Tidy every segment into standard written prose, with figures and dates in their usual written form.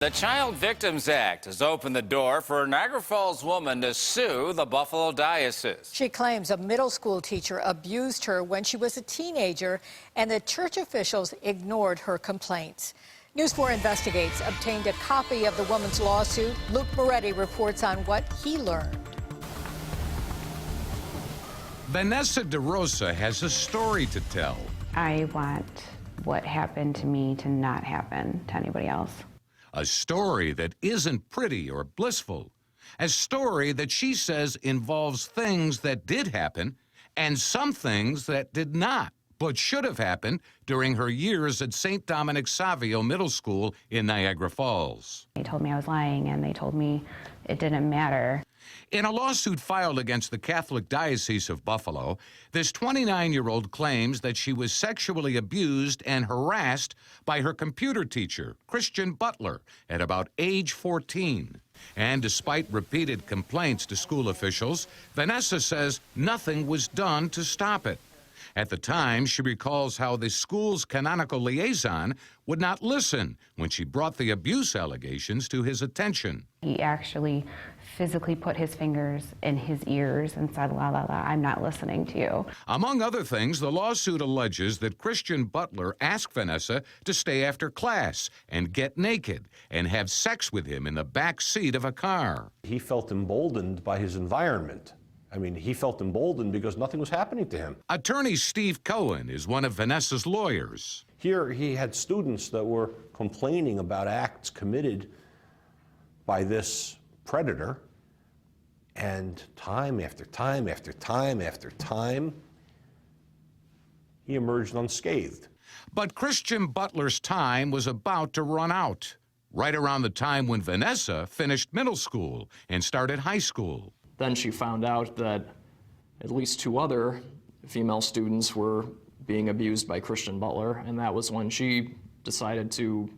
The Child Victims Act has opened the door for a Niagara Falls woman to sue the Buffalo Diocese. She claims a middle school teacher abused her when she was a teenager and that church officials ignored her complaints. News 4 Investigates obtained a copy of the woman's lawsuit. Luke Moretti reports on what he learned. Vanessa DeRosa has a story to tell. I want what happened to me to not happen to anybody else. A story that isn't pretty or blissful. A story that she says involves things that did happen and some things that did not, but should have happened during her years at St. Dominic Savio Middle School in Niagara Falls. They told me I was lying, and they told me it didn't matter. In a lawsuit filed against the Catholic Diocese of Buffalo, this 29-year-old claims that she was sexually abused and harassed by her computer teacher, Christian Butler, at about age 14. And despite repeated complaints to school officials, Vanessa says nothing was done to stop it. At the time, she recalls how the school's canonical liaison would not listen when she brought the abuse allegations to his attention. He actually physically put his fingers in his ears and said, la, la, la, I'm not listening to you. Among other things, the lawsuit alleges that Christian Butler asked Vanessa to stay after class and get naked and have sex with him in the back seat of a car. He felt emboldened by his environment. I mean, he felt emboldened because nothing was happening to him. Attorney Steve Cohen is one of Vanessa's lawyers. Here he had students that were complaining about acts committed by this predator, and time after time after time after time, he emerged unscathed. But Christian Butler's time was about to run out, right around the time when Vanessa finished middle school and started high school. Then she found out that at least 2 other female students were being abused by Christian Butler, and that was when she decided to,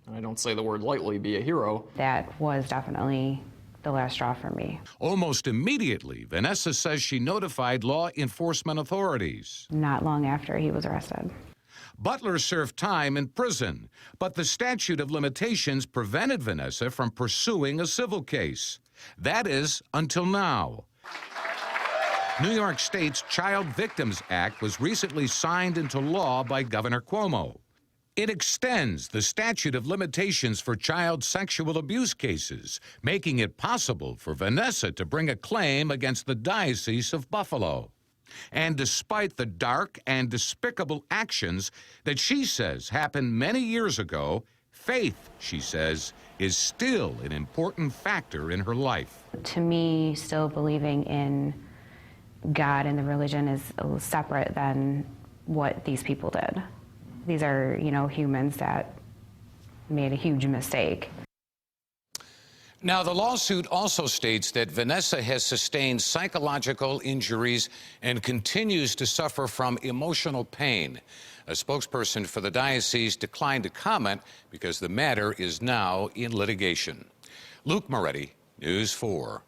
and I don't say the word lightly, be a hero. That was definitely the last straw for me. Almost immediately, Vanessa says she notified law enforcement authorities. Not long after he was arrested. Butler served time in prison, but the statute of limitations prevented Vanessa from pursuing a civil case. That is, until now. New York State's Child Victims Act was recently signed into law by Governor Cuomo. It extends the statute of limitations for child sexual abuse cases, making it possible for Vanessa to bring a claim against the Diocese of Buffalo. And despite the dark and despicable actions that she says happened many years ago, faith, she says, is still an important factor in her life. To me, still believing in God and the religion is separate than what these people did. These are, humans that made a huge mistake. Now, the lawsuit also states that Vanessa has sustained psychological injuries and continues to suffer from emotional pain. A spokesperson for the diocese declined to comment because the matter is now in litigation. Luke Moretti, News 4.